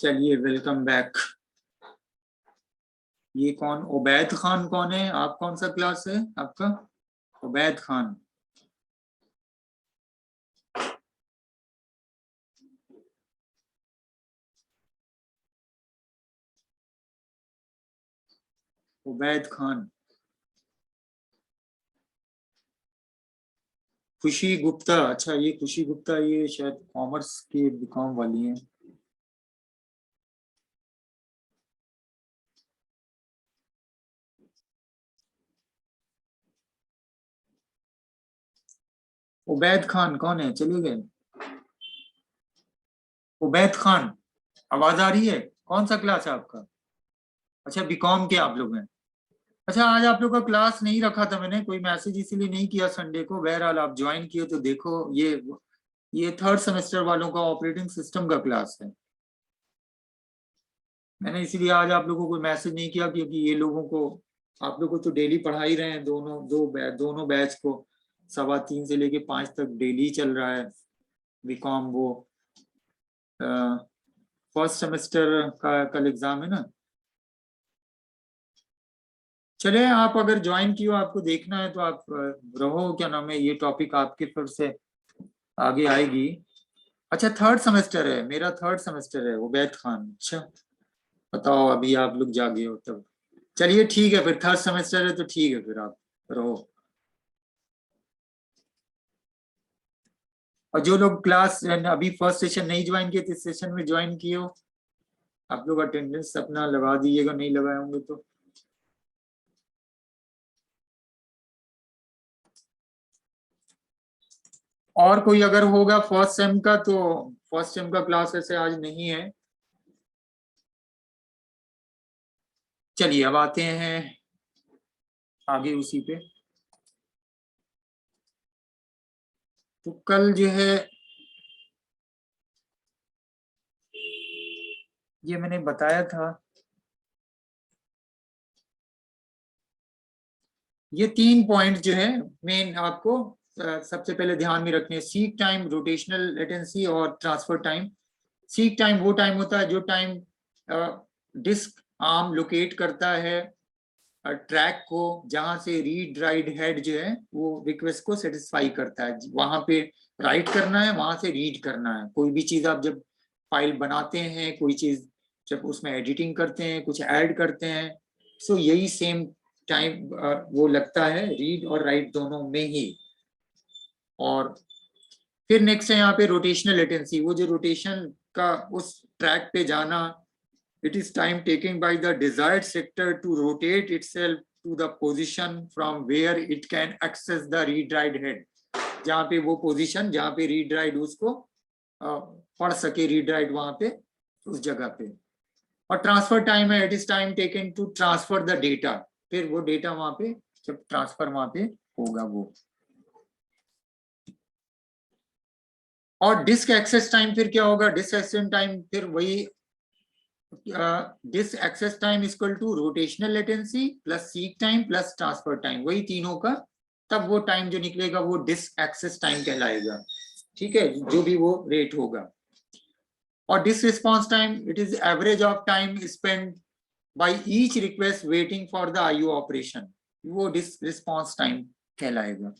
चलिए, welcome back. ये कौन, उबैद खान कौन है? आप कौन सा क्लास है आपका? उबैद खान। उबैद खान। खुशी गुप्ता। अच्छा, ये खुशी गुप्ता, ये शायद कॉमर्स की बीकॉम वाली है। उबैद खान कौन है? चले गए। उबैद खान, आवाज आ रही है? कौन सा क्लास है आपका? अच्छा, बीकॉम के आप लोग हैं। अच्छा, आज आप लोग का क्लास नहीं रखा था, मैंने कोई मैसेज इसीलिए नहीं किया संडे को। बहरहाल आप ज्वाइन किए तो देखो, ये थर्ड सेमेस्टर वालों का ऑपरेटिंग सिस्टम का क्लास है। मैंने इसीलिए आज आप लोगों को मैसेज नहीं किया, क्योंकि ये लोगों को, आप लोगों को तो डेली पढ़ा ही रहे हैं। दोनों बैच को 3:15 से लेके 5 तक डेली चल रहा है बीकॉम। वो फर्स्ट सेमेस्टर का कल एग्जाम है ना। चले, आप अगर ज्वाइन किए हो, आपको देखना है तो आप रहो। क्या नाम है, ये टॉपिक आपके फिर से आगे आएगी। अच्छा, थर्ड सेमेस्टर है, मेरा थर्ड सेमेस्टर है उबैद खान। अच्छा, बताओ, अभी आप लोग जागे हो तब। चलिए ठीक है, फिर थर्ड सेमेस्टर है तो ठीक है, फिर आप रहो। और जो लोग क्लास अभी फर्स्ट सेशन नहीं ज्वाइन किए थे, सेशन में ज्वाइन किए हो, आप लोग अटेंडेंस अपना लगा दीजिएगा, नहीं लगाए होंगे तो। और कोई अगर होगा फर्स्ट सेम का, तो फर्स्ट सेम का क्लास ऐसे आज नहीं है। चलिए, अब आते हैं आगे उसी पे। तो कल जो है, ये मैंने बताया था, ये 3 पॉइंट जो है मेन आपको सबसे पहले ध्यान में रखने हैं। सीक टाइम, रोटेशनल लेटेंसी और ट्रांसफर टाइम। सीक टाइम वो टाइम होता है जो टाइम डिस्क आर्म लोकेट करता है ट्रैक को, जहां से रीड राइट हेड जो है वो रिक्वेस्ट को सेटिस्फाई करता है। वहां पे राइट करना है, वहां से रीड करना है। कोई भी चीज आप जब फाइल बनाते हैं, कोई चीज जब उसमें एडिटिंग करते हैं, कुछ ऐड करते हैं, सो यही सेम टाइम वो लगता है रीड और राइट दोनों में ही। और फिर नेक्स्ट है यहाँ पे रोटेशनल लेटेंसी। वो जो रोटेशन का उस ट्रैक पे जाना, it is time taken by the desired sector to rotate itself to the position from where it can access the read write head। जहाँ पे वो पोजीशन, जहाँ पे रीड राइट उसको पढ़ सके, रीड राइट वहां पे उस जगह पे। और ट्रांसफर टाइम है, it is time taken to transfer the data. फिर वो डेटा वहां पे जब ट्रांसफर वहां पे होगा वो। और डिस्क एक्सेस टाइम फिर क्या होगा? डिस्क एक्सेस टाइम फिर वही, disk access time equal to rotational latency plus seek time plus transfer time, वही तीनों का। तब वो टाइम जो निकलेगा वो डिस्क एक्सेस टाइम कहलाएगा। ठीक है, जो भी वो रेट होगा। और disk response time, it is average of time spend by each request waiting for the IO operation, वो डिस्क रिस्पॉन्स टाइम कहलाएगा।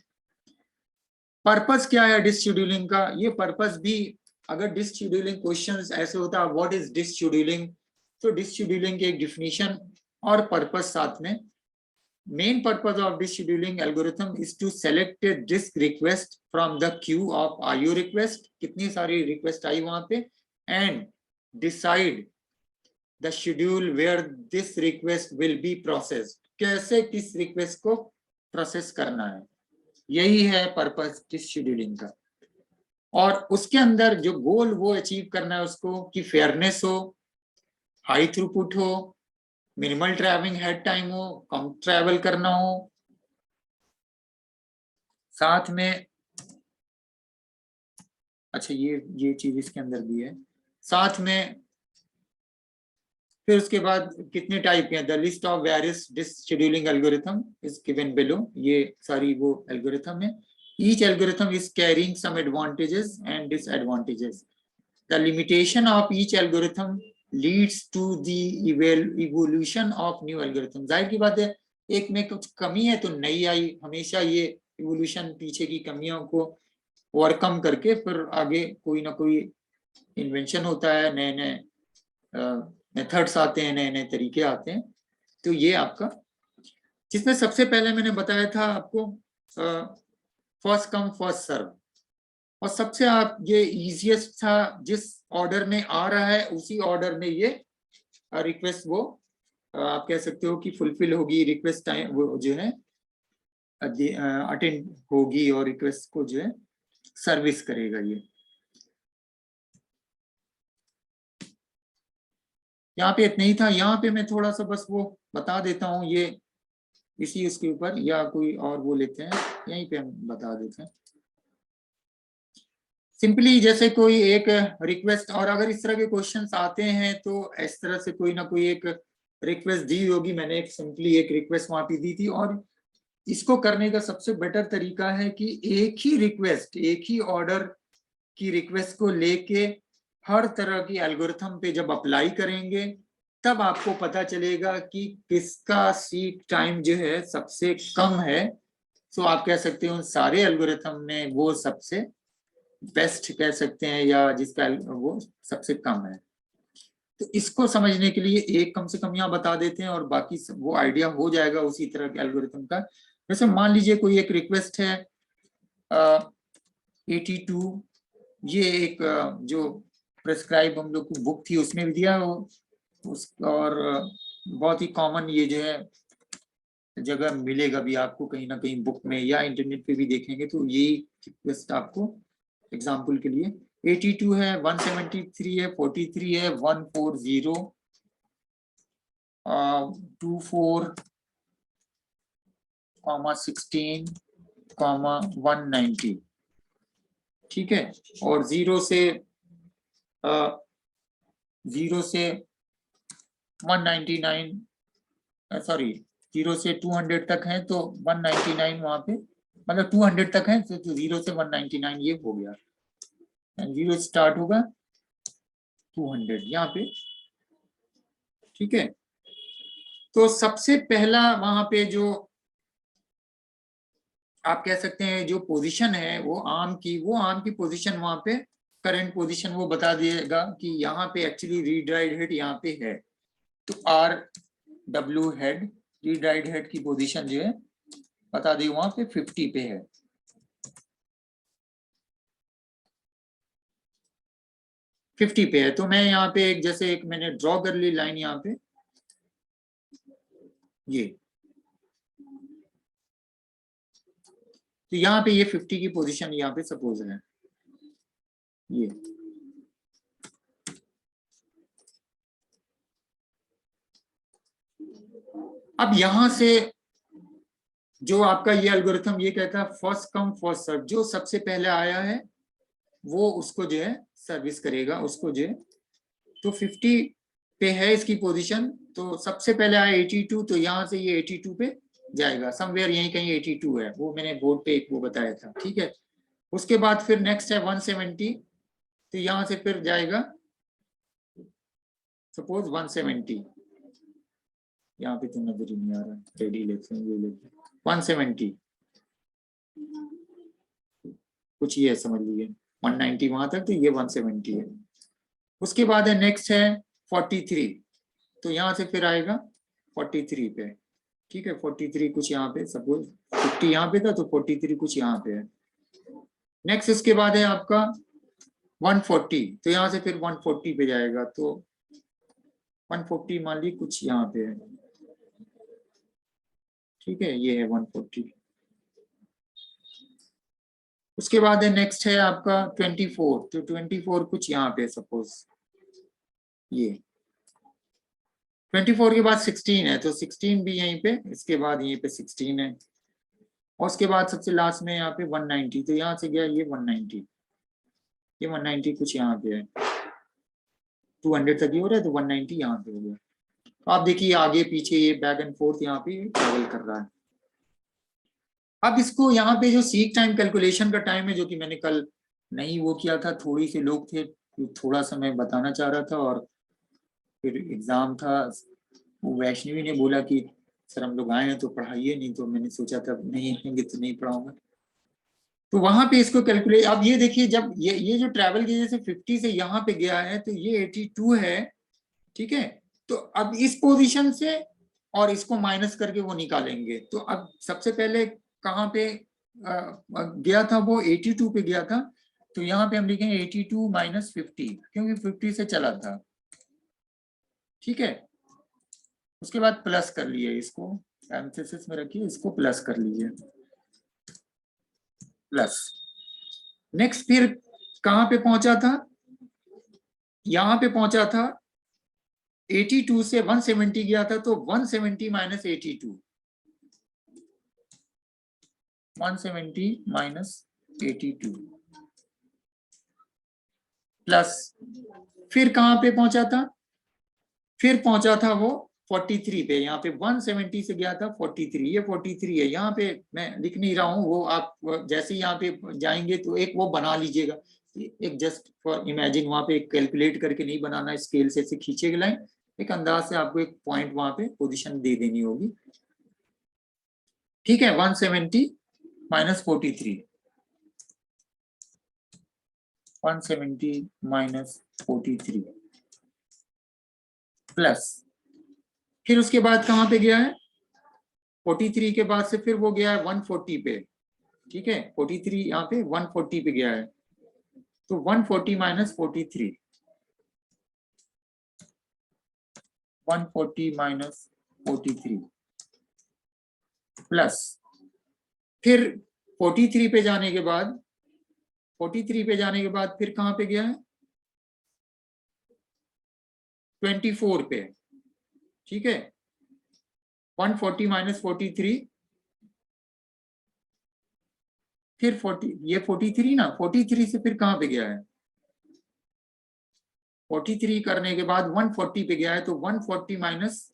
पर्पस क्या है डिस्क शेड्यूलिंग का? ये पर्पस भी, अगर डिस्क शेड्यूलिंग क्वेश्चंस ऐसे होता है, व्हाट इज डिस्क शेड्यूलिंग, तो डिस्क शेड्यूलिंग की एक डिफिनीशन और पर्पस साथ में। Main purpose of disk scheduling algorithm is to select disk request from the queue of IO request, कितनी सारी रिक्वेस्ट आई वहां पे, and decide the schedule where this request will be processed, कैसे किस रिक्वेस्ट को प्रोसेस करना है। यही है पर्पस डिस्क शेड्यूलिंग का। और उसके अंदर जो गोल वो अचीव करना है उसको, कि फेयरनेस हो, हाई थ्रूपुट हो, मिनिमल ट्रैवलिंग हेड टाइम हो, कम ट्रैवल करना हो, साथ में, अच्छा ये चीज इसके अंदर भी है साथ में। फिर उसके बाद कितने टाइप के हैं, the list of various disk scheduling algorithm is given below, ये सारी वो एल्गोरिथम है। Each algorithm is carrying some advantages and disadvantages. The limitation of each algorithm leads to the evolution of new algorithm. जाहिर की बात है, एक में कुछ कमी है तो नई आई, हमेशा ये इवोल्यूशन पीछे की कमियों को ओवरकम करके फिर आगे कोई ना कोई इन्वेंशन होता है, नए नए मेथड्स आते हैं, नए नए तरीके आते हैं। तो ये आपका, जिसमें सबसे पहले मैंने बताया था आपको फर्स्ट कम फर्स्ट सर्व, और सबसे आप ये इजीएस्ट था, जिस ऑर्डर में आ रहा है उसी ऑर्डर में ये रिक्वेस्ट वो आप कह सकते हो कि फुलफिल होगी, रिक्वेस्ट टाइम वो जो है अटेंड होगी और रिक्वेस्ट को जो है सर्विस करेगा। ये यहाँ पे इतना ही था। यहाँ पे मैं थोड़ा सा बस वो बता देता हूँ, ये इसी उसके ऊपर या कोई और वो लेते हैं, यहीं पे हम बता देते हैं सिंपली। जैसे कोई एक रिक्वेस्ट, और अगर इस तरह के क्वेश्चंस आते हैं तो इस तरह से कोई ना कोई एक रिक्वेस्ट दी होगी। मैंने एक सिंपली एक रिक्वेस्ट वहां पे दी थी, और इसको करने का सबसे बेटर तरीका है कि एक ही रिक्वेस्ट, एक ही ऑर्डर की रिक्वेस्ट को लेके हर तरह की एल्गोरिथम पे जब अप्लाई करेंगे तब आपको पता चलेगा कि किसका सीक टाइम जो है सबसे कम है। सो आप कह सकते हो सारे एल्गोरिथम में वो सबसे बेस्ट कह सकते हैं, या जिसका वो सबसे कम है। तो इसको समझने के लिए एक कम से कम यहाँ बता देते हैं, और बाकी वो आइडिया हो जाएगा उसी तरह के एल्गोरिथम का। जैसे मान लीजिए कोई एक रिक्वेस्ट है 82, ये एक जो प्रेस्क्राइब हम लोग की बुक थी उसमें भी दिया हो और बहुत ही कॉमन ये जो है जगह मिलेगा भी आपको कहीं ना कहीं बुक में या इंटरनेट पे भी देखेंगे, तो यही रिक्वेस्ट आपको एग्जाम्पल के लिए 82 है, 173 है, 43 है, 140 24 16 190, ठीक है। और जीरो से 199 सॉरी 0 से 200 तक है तो 199 वहां पे, मतलब 200 तक है तो 0 से 199 ये हो गया, 0 स्टार्ट होगा 200 यहाँ पे, ठीक है। तो सबसे पहला वहां पे जो आप कह सकते हैं जो पोजीशन है वो आर्म की पोजीशन वहां पे करंट पोजीशन वो बता देगा कि यहाँ पे एक्चुअली रीड राइट हेड यहाँ पे है। तो R W head, read write head की पोजीशन जो है बता दी वहां पे 50 पे है। तो मैं यहाँ पे एक जैसे एक मैंने ड्रॉ कर ली लाइन यहाँ पे, ये तो यहाँ पे ये 50 की पोजीशन यहाँ पे सपोज है ये। अब यहां से जो आपका ये एल्गोरिथम ये कहता है फर्स्ट कम फर्स्ट सर्व, जो सबसे पहले आया है वो उसको जो है सर्विस करेगा उसको जो है। तो 50 पे है इसकी पोजीशन, तो सबसे पहले आया 82, तो यहाँ से ये 82 पे जाएगा, समवेयर यहीं कहीं 82 है, वो मैंने बोर्ड पे एक वो बताया था, ठीक है। उसके बाद फिर नेक्स्ट है 170, तो यहाँ से फिर जाएगा सपोज 170, यहाँ पे तो नजर ही नहीं आ रहा, रेडी लेते हैं ये लेते 170 कुछ ये समझ लीजिए 190 वहां तक, तो ये 170 है। उसके बाद है नेक्स्ट है 43, तो यहाँ से फिर आएगा 43 पे, ठीक है। 43 कुछ यहाँ पे सपोज 50 यहाँ पे था तो 43 कुछ यहाँ पे है। नेक्स्ट उसके बाद है आपका 140, तो यहाँ से फिर 140 पे जाएगा, तो 140 मान ली कुछ यहाँ पे है, ठीक है, ये है 140। उसके बाद है नेक्स्ट है आपका 24, तो 24 कुछ यहाँ पे सपोज ये 24 के बाद 16 है, तो 16 भी यहीं पे, इसके बाद यहीं पे 16 है, और उसके बाद सबसे लास्ट में यहाँ पे 190, तो यहाँ से गया ये 190, ये 190 कुछ यहाँ पे है, 200 तक ही हो रहा है तो 190 यहाँ पे हो गया। तो आप देखिए आगे पीछे ये बैक एंड फोर्थ यहाँ पे ट्रेवल कर रहा है। अब इसको यहाँ पे जो सीक टाइम कैलकुलेशन का टाइम है, जो कि मैंने कल नहीं वो किया था, थोड़ी से लोग थे, थोड़ा सा मैं बताना चाह रहा था और फिर एग्जाम था, वो वैष्णवी ने बोला कि सर हम लोग आए हैं तो पढ़ाइए, नहीं तो मैंने सोचा था नहीं आएंगे तो नहीं पढ़ाऊंगा। तो वहां पे इसको कैलकुलेट, अब ये देखिए जब ये जो ट्रैवल की जैसे 50 से यहाँ पे गया है तो ये 82 है, ठीक है। तो अब इस पोजीशन से और इसको माइनस करके वो निकालेंगे। तो अब सबसे पहले कहाँ पे गया था, वो 82 पे गया था। तो यहाँ पे हम लिखेंगे 82 माइनस 50, क्योंकि 50 से चला था, ठीक है। उसके बाद प्लस कर लिए, इसको पैरेंथेसिस में रखिए, इसको प्लस कर लीजिए, प्लस। नेक्स्ट फिर कहां पे पहुंचा था, यहां पे पहुंचा था 82 से 170 गया था, तो 170 माइनस 82, 170 माइनस 82 प्लस। फिर कहां पे पहुंचा था, फिर पहुंचा था वो 43 पे। यहाँ पे 170 से गया था 43, ये 43 है। यहाँ पे मैं लिख नहीं रहा हूँ, वो आप जैसे यहाँ पे जाएंगे तो एक वो बना लीजिएगा, एक जस्ट फॉर इमेजिन, वहां पे कैलकुलेट करके नहीं बनाना, स्केल से ऐसे खींचेगा लाइन, एक अंदाज से आपको एक पॉइंट वहां पे पोजीशन दे देनी होगी, ठीक है। 170 माइनस 43, 170 माइनस 43 प्लस। फिर उसके बाद कहां पे गया है, 43 के बाद से फिर वो गया है 140 पे, ठीक है। 43 यहाँ पे 140 पे गया है, तो 140 माइनस 43, 140 माइनस 43 प्लस। फिर 43 पे जाने के बाद, 43 पे जाने के बाद फिर कहां पे गया है, 24 पे, ठीक है। 140 माइनस 43, फिर 40, ये 43 ना, 43 से फिर कहां पे गया है, 43 करने के बाद 140 पे गया है, तो 140 माइनस,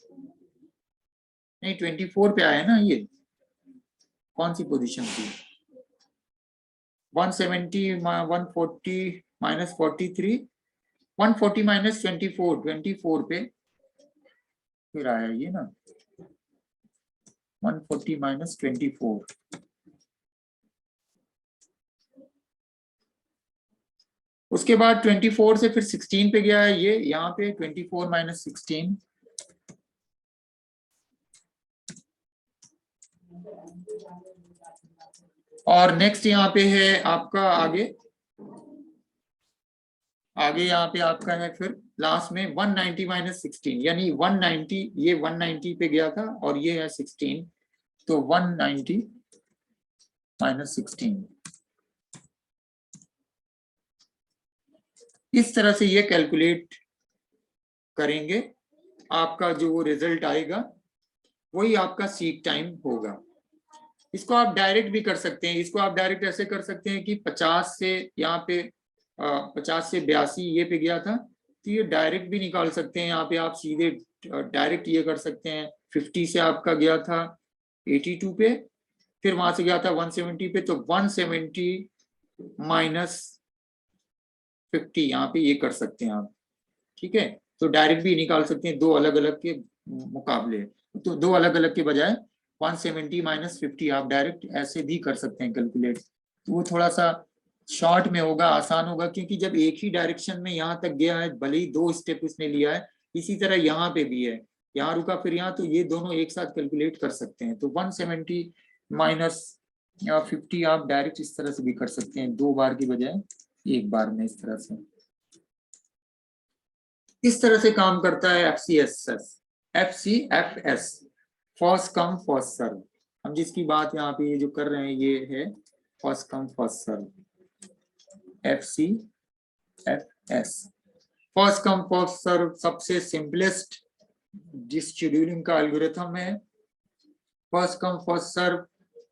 नहीं 24 पे आया ना, ये कौन सी पोजीशन थी, 170 140 माइनस 43, 140 माइनस 24, 24 पे फिर आया ये ना, 140 माइनस 24, उसके बाद 24 से फिर 16 पे गया है, ये यहाँ पे 24 माइनस 16, और नेक्स्ट यहाँ पे है आपका आगे, आगे यहाँ पे आपका है फिर लास्ट में 190 माइनस 16, यानी 190, ये 190 पे गया था और ये है 16, तो 190 माइनस 16। इस तरह से ये कैलकुलेट करेंगे, आपका जो वो रिजल्ट आएगा वही आपका सीक टाइम होगा। इसको आप डायरेक्ट भी कर सकते हैं, इसको आप डायरेक्ट ऐसे कर सकते हैं कि 50 से यहाँ पे 50 से 82 ये पे गया था, तो ये डायरेक्ट भी निकाल सकते हैं। यहाँ पे आप सीधे डायरेक्ट ये कर सकते हैं, 50 से आपका गया था 82 पे, फिर वहां से गया था 170 पे, तो 170 माइनस 50 यहाँ पे ये कर सकते हैं आप, ठीक है। तो डायरेक्ट भी निकाल सकते हैं, दो अलग अलग के मुकाबले, तो दो अलग अलग के बजाय 170 माइनस 50 आप डायरेक्ट ऐसे भी कर सकते हैं कैलकुलेट। तो वो थोड़ा सा शॉर्ट में होगा, आसान होगा, क्योंकि जब एक ही डायरेक्शन में यहाँ तक गया है, भले ही 2 स्टेप उसने लिया है, इसी तरह यहाँ पे भी है, यहाँ रुका फिर यहाँ, तो ये दोनों एक साथ कैलकुलेट कर सकते हैं। तो 170 माइनस 50 आप डायरेक्ट इस तरह से भी कर सकते हैं, 2 बार की बजाय 1 बार में, इस तरह से। इस तरह से काम करता है FCFS, first come first serve. हम जिसकी बात यहाँ पे जो कर रहे हैं ये है first come first serve, FCFS, first come first serve सबसे सिंपलेस्ट शेड्यूलिंग का एल्गोरिथम है। फर्स्ट कम फर्स्ट सर्व,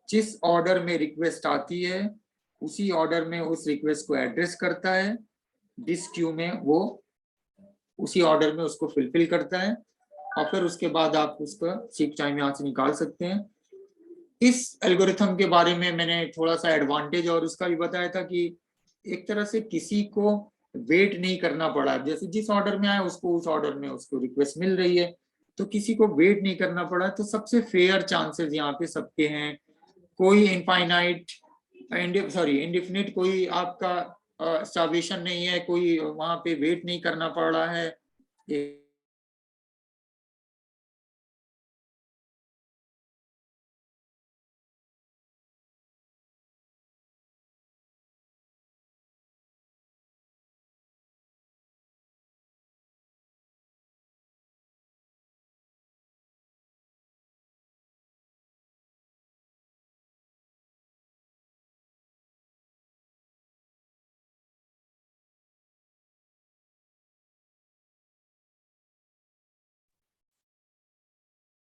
जिस ऑर्डर में रिक्वेस्ट आती है उसी ऑर्डर में उस रिक्वेस्ट को एड्रेस करता है, डिस्क क्यू में वो उसी ऑर्डर में उसको फिलफिल करता है, और फिर उसके बाद आप उसका सीक टाइम यहाँ से निकाल सकते हैं। इस एल्गोरिथम के बारे में मैंने थोड़ा सा एडवांटेज और उसका भी बताया था कि एक तरह से किसी को वेट नहीं करना पड़ा, जैसे जिस ऑर्डर में आया उसको उस ऑर्डर में उसको रिक्वेस्ट मिल रही है, तो किसी को वेट नहीं करना पड़ा, तो सबसे फेयर चांसेस यहाँ पे सबके हैं। कोई इनफाइनाइट इंडिफिनिट कोई आपका स्टार्वेशन नहीं है, कोई वहां पे वेट नहीं करना पड़ रहा है।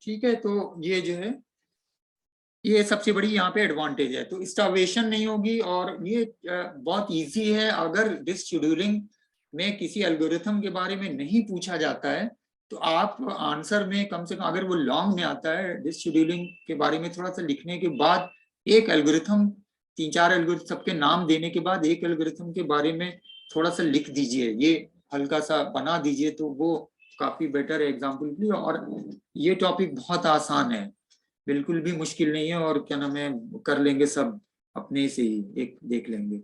ठीक है, तो ये जो है ये सबसे बड़ी यहाँ पे एडवांटेज है, तो स्टार्वेशन नहीं होगी। और ये बहुत इजी है, अगर डिस्क शेड्यूलिंग में किसी एल्गोरिथम के बारे में नहीं पूछा जाता है तो आप आंसर में कम से कम, अगर वो लॉन्ग में आता है डिस्क शेड्यूलिंग के बारे में थोड़ा सा लिखने के बाद, एक एल्गोरिथम, 3-4 एल्गोरिथम सबके नाम देने के बाद एक एल्गोरिथम के बारे में थोड़ा सा लिख दीजिए, ये हल्का सा बना दीजिए, तो वो काफी बेटर है एग्जाम्पल के लिए। और ये टॉपिक बहुत आसान है, बिल्कुल भी मुश्किल नहीं है, और क्या नाम है, कर लेंगे सब अपने से ही, एक देख लेंगे।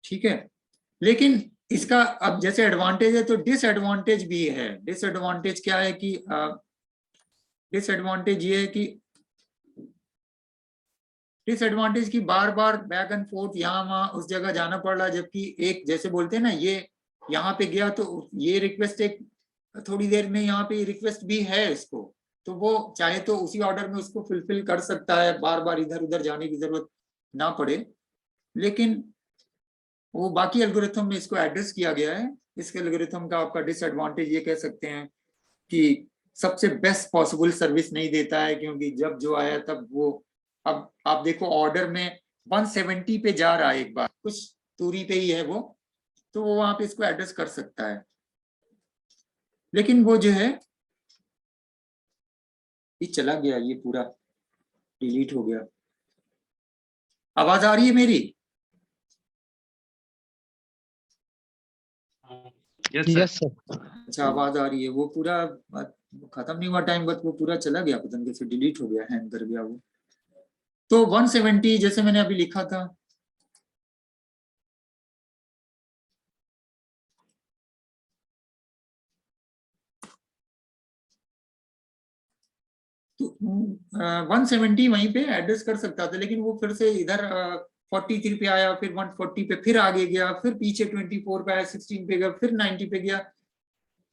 ठीक है, लेकिन इसका अब जैसे एडवांटेज है तो डिसएडवांटेज भी है। डिसएडवांटेज क्या है कि डिसएडवांटेज ये है कि डिसएडवांटेज की बार बार बैक एंड फोर्थ यहाँ वहां उस जगह जाना पड़ रहा है, जबकि एक जैसे बोलते हैं ना, ये यहाँ पे गया तो ये रिक्वेस्ट एक थोड़ी देर में यहाँ पे रिक्वेस्ट भी है इसको, तो वो चाहे तो उसी ऑर्डर में उसको फुलफिल कर सकता है, बार बार इधर उधर जाने की जरूरत ना पड़े। लेकिन वो बाकी एल्गोरिथम में इसको एड्रेस किया गया है। इस एल्गोरिथम का आपका डिसएडवांटेज ये कह सकते हैं कि सबसे बेस्ट पॉसिबल सर्विस नहीं देता है, क्योंकि जब जो आया तब वो, अब आप देखो ऑर्डर में 170 पे जा रहा है, एक बार कुछ दूरी पे ही है वो, तो वो वहां पे इसको एड्रेस कर सकता है। लेकिन वो जो है, ये चला गया, ये पूरा डिलीट हो गया। आवाज आ रही है मेरी? Yes sir. अच्छा, आवाज आ रही है। वो पूरा खत्म नहीं हुआ टाइम, बट वो पूरा चला गया, पता नहीं कैसे डिलीट हो गया, हैंग कर गया वो। तो 170 जैसे मैंने अभी लिखा था, तो 170 वहीं पे एड्रेस कर सकता था, लेकिन वो फिर से इधर 43 पे आया, फिर 140 पे फिर आगे गया, फिर पीछे 24 पे आया, 16 पे गया, फिर 90 पे गया।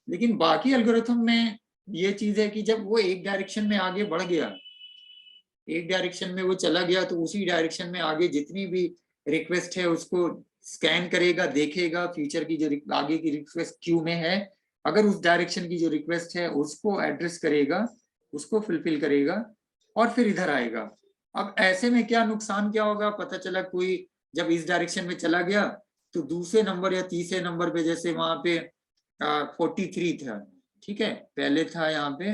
लेकिन बाकी एल्गोरिथम में ये चीज है कि जब वो एक डायरेक्शन में आगे बढ़ गया, एक डायरेक्शन में वो चला गया, तो उसी डायरेक्शन में आगे जितनी भी रिक्वेस्ट है उसको स्कैन करेगा, देखेगा फ्यूचर की जो आगे की रिक्वेस्ट क्यू में है, अगर उस डायरेक्शन की जो रिक्वेस्ट है उसको एड्रेस करेगा, उसको फुलफिल करेगा, और फिर इधर आएगा। अब ऐसे में क्या नुकसान क्या होगा, पता चला कोई जब इस डायरेक्शन में चला गया तो दूसरे नंबर या तीसरे नंबर पे, जैसे वहां पे 43 था, ठीक है, पहले था यहाँ पे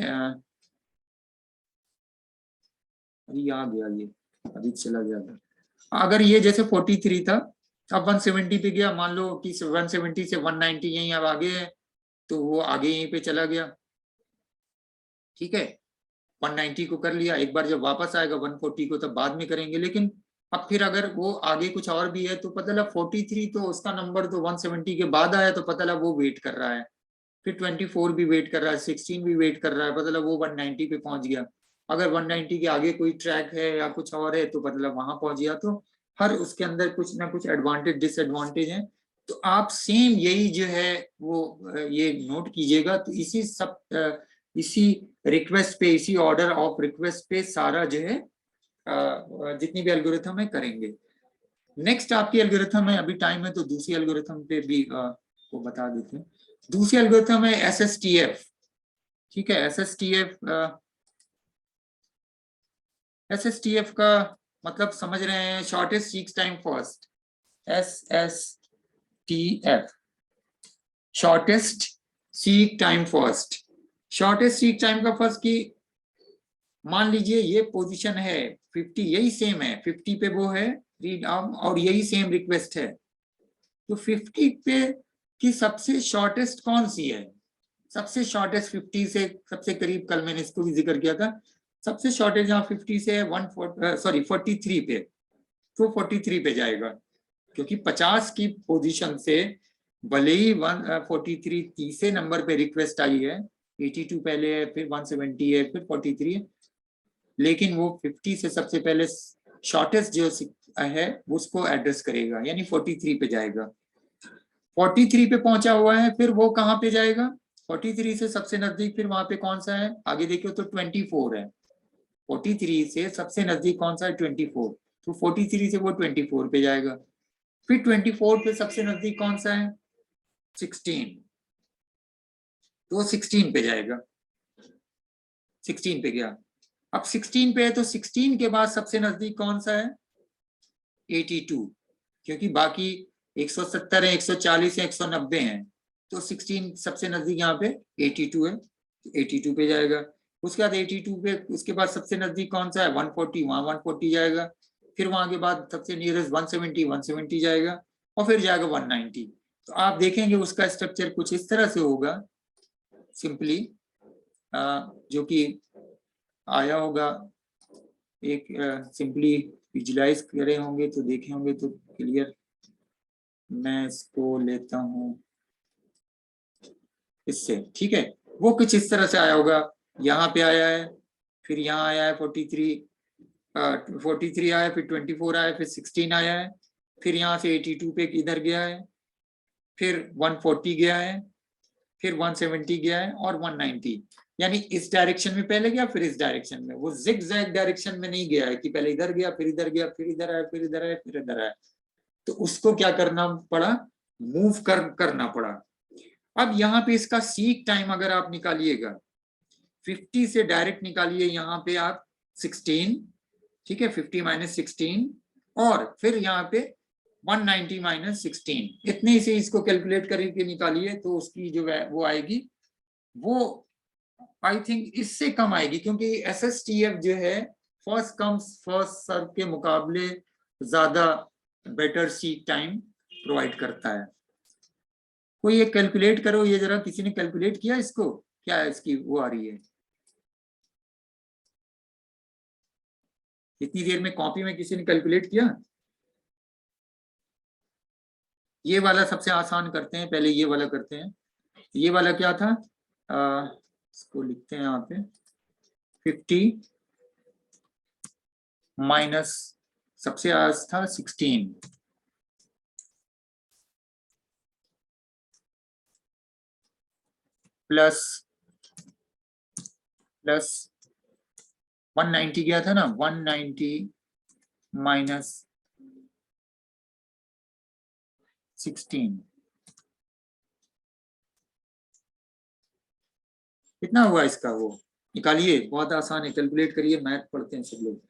अभी आ गया, ये अभी चला गया था। अगर ये जैसे 43 था, अब 170 पे गया, मान लो कि 170 से 190 यहीं अब आगे है, तो वो आगे यहीं पे चला गया। ठीक है, 190 को कर लिया, एक बार जब वापस आएगा 140 को तब बाद में करेंगे। लेकिन अब फिर अगर वो आगे कुछ और भी है तो पता लगा 43, तो उसका नंबर तो 170 के बाद आया, तो पता लगा वो वेट कर रहा है, फिर 24 भी वेट कर रहा है, 16 भी वेट कर रहा है, पता लगा वो 190 पे पहुंच गया। अगर 190 के आगे कोई ट्रैक है या कुछ और है तो पता लगा वहां पहुंच गया। तो हर उसके अंदर कुछ ना कुछ एडवांटेज डिसएडवांटेज है, तो आप सेम यही जो है वो ये नोट कीजिएगा। तो इसी रिक्वेस्ट पे, इसी ऑर्डर ऑफ रिक्वेस्ट पे सारा जो है जितनी भी एल्गोरिथम है करेंगे। नेक्स्ट आपकी एल्गोरिथम है, अभी टाइम है तो दूसरी एल्गोरिथम पे भी वो बता देते हैं। दूसरी एल्गोरिथम है SSTF। ठीक है, SSTF का मतलब समझ रहे हैं, shortest seek time first, SSTF, shortest seek time first. Shortest seek time का फर्स्ट की, मान लीजिए ये पोजीशन है 50, यही सेम है 50 पे वो है रीड आर्म, और यही सेम रिक्वेस्ट है, तो 50 पे की सबसे शॉर्टेस्ट कौन सी है? सबसे शॉर्टेस्ट 50 से सबसे करीब, कल मैंने इसको भी जिक्र किया था, सबसे शॉर्टेस्ट यहाँ 50 से है 43 पे, तो 43 पे जाएगा, क्योंकि 50 की पोजीशन से भले ही 143 तीसरे नंबर पे रिक्वेस्ट आई है, 82 पहले है, फिर 170 है, फिर 43 है, लेकिन वो 50 से सबसे पहले शॉर्टेस्ट जो है उसको एड्रेस करेगा, यानी 43 पे जाएगा। 43 पे पहुंचा हुआ है, फिर वो कहाँ पे जाएगा? 43 से सबसे नजदीक फिर वहां पे कौन सा है? आगे देखियो तो 24 है। 43 से सबसे नजदीक कौन सा है? 24। तो 43 से वो 24 पे जाएगा। फिर 24 पे सबसे नजदीक कौन सा है? 16, तो 16 पे जाएगा। 16 पे गया। अब 16 पे है, तो 16 के बाद सबसे नजदीक कौन सा है? 82, क्योंकि बाकी 170 है, 140 है, 190 है, तो 16 सबसे नजदीक यहाँ पे 82 है, 82 पे जाएगा। उसके बाद 82 पे उसके बाद सबसे नजदीक कौन सा है? 140, वहां 140 जाएगा। फिर वहां के बाद सबसे नियरेस्ट 170 जाएगा, और फिर जाएगा 190। तो आप देखेंगे उसका स्ट्रक्चर कुछ इस तरह से होगा, सिंपली, जो कि आया होगा, एक सिंपली विजुलाइज करे होंगे तो देखे होंगे तो क्लियर। मैं इसको लेता हूं इससे, ठीक है। वो कुछ इस तरह से आया होगा, यहाँ पे आया है, फिर यहाँ आया है 43 आया, फिर 24 आया, फिर 16 आया है, फिर यहाँ से 82 पे इधर गया है, फिर 140 गया है, फिर 170 गया है, और 190, यानी इस डायरेक्शन में पहले गया, फिर इस डायरेक्शन में। वो जिगजैग डायरेक्शन में नहीं गया है कि पहले इधर गया, फिर इधर गया, फिर इधर आया, फिर इधर आया, फिर इधर आया। तो उसको क्या करना पड़ा? मूव करना पड़ा। अब यहाँ पे इसका सीक टाइम अगर आप निकालिएगा, 50 से डायरेक्ट निकालिए यहाँ पे आप 16, ठीक है, 50 माइनस 16, और फिर यहाँ पे 190 माइनस 16, इतने से इसको कैलकुलेट करके निकालिए, तो उसकी जो वो आएगी, वो आई थिंक इससे कम आएगी, क्योंकि SSTF जो है फर्स्ट कम्स फर्स्ट सर्व के मुकाबले ज्यादा बेटर सीक टाइम प्रोवाइड करता है। कोई ये कैलकुलेट करो, ये जरा, किसी ने कैलकुलेट किया इसको? क्या इसकी वो आ रही है? इतनी देर में कॉपी में किसी ने कैलकुलेट किया? ये वाला सबसे आसान करते हैं, पहले ये वाला करते हैं। ये वाला क्या था? इसको लिखते हैं यहाँ पे, 50 माइनस सबसे आज था 16, प्लस 190 गया था ना, 190 माइनस 16, कितना हुआ इसका? वो निकालिए, बहुत आसान है, कैलकुलेट करिए, मैथ पढ़ते हैं सब लोग।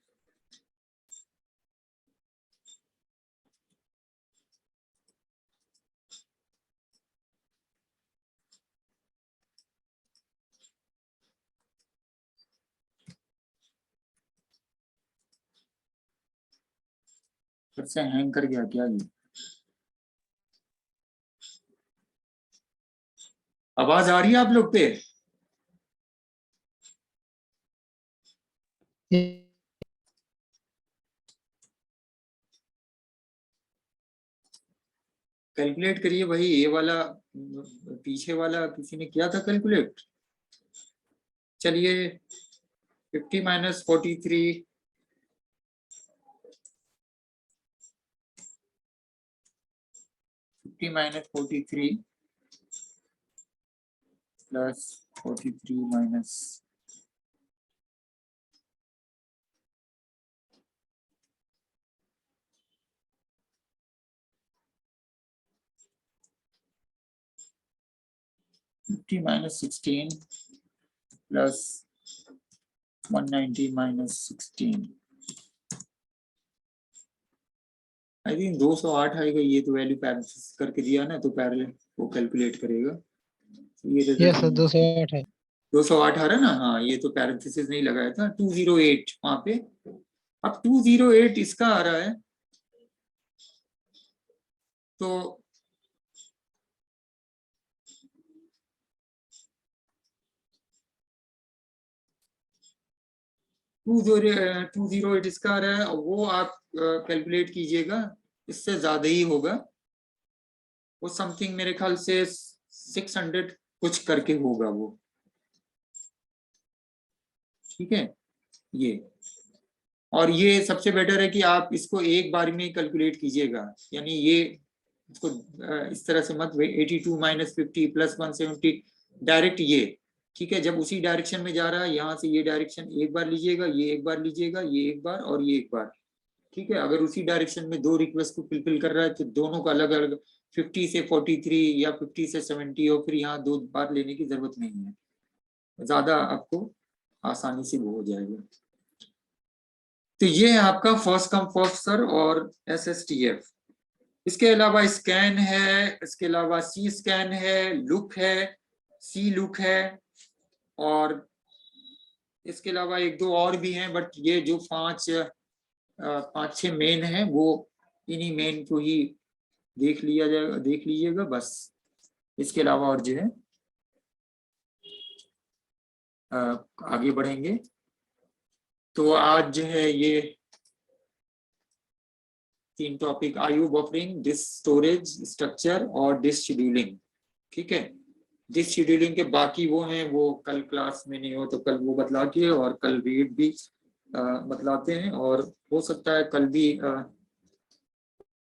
फिर से हैंग कर गया क्या ये? आवाज आ रही है आप लोग पे? कैलकुलेट करिए भाई, ये वाला, पीछे वाला किसी ने किया था कैलकुलेट? चलिए, 50 minus 43, 50 minus 43 plus 43 minus 50 minus 16 plus 190 minus 16, I think 208 आएगा। ये तो वैल्यू पैरेंथेसिस करके दिया ना, तो पैरेलल वो कैलकुलेट करेगा। ये यस सर 208 है। 208 आ रहा है ना? हाँ, ये तो पैरेंथेसिस नहीं लगाया था, 208 वहां पे। अब 208 इसका आ रहा है, तो 2008 इसका आ रहा है, वो आप कैलकुलेट कीजिएगा, इससे ज्यादा ही होगा वो, समथिंग मेरे ख्याल से 600 कुछ करके होगा वो। ठीक है ये, और ये सबसे बेटर है कि आप इसको एक बार में कैलकुलेट कीजिएगा, यानी ये इसको इस तरह से मत 82 - 50 + 170 डायरेक्ट ये। ठीक है, जब उसी डायरेक्शन में जा रहा है, यहाँ से ये डायरेक्शन एक बार लीजिएगा, ये एक बार लीजिएगा, ये एक बार और ये एक बार। ठीक है, अगर उसी डायरेक्शन में दो रिक्वेस्ट को फिलफिल कर रहा है तो दोनों का अलग अलग 50 से 43 या 50 से 70, और फिर यहाँ दो बार लेने की जरूरत नहीं है, ज्यादा आपको आसानी से वो हो जाएगा। तो ये है आपका फर्स्ट कम फर्स्ट सर्व और SSTF। इसके अलावा स्कैन है, इसके अलावा सी स्कैन है, लुक है, सी लुक है, और इसके अलावा एक दो और भी हैं, बट ये जो पांच छह मेन है वो इन्हीं मेन को ही देख लीजिएगा बस। इसके अलावा और जो है आगे बढ़ेंगे। तो आज जो है ये 3 topic, IO buffering, disk storage structure और डिस्क शेड्यूलिंग। ठीक है, डिस्क शेड्यूलिंग के बाकी वो हैं, वो कल क्लास में नहीं हो तो कल वो बतला के, और कल रीड भी बतलाते हैं, और हो सकता है कल भी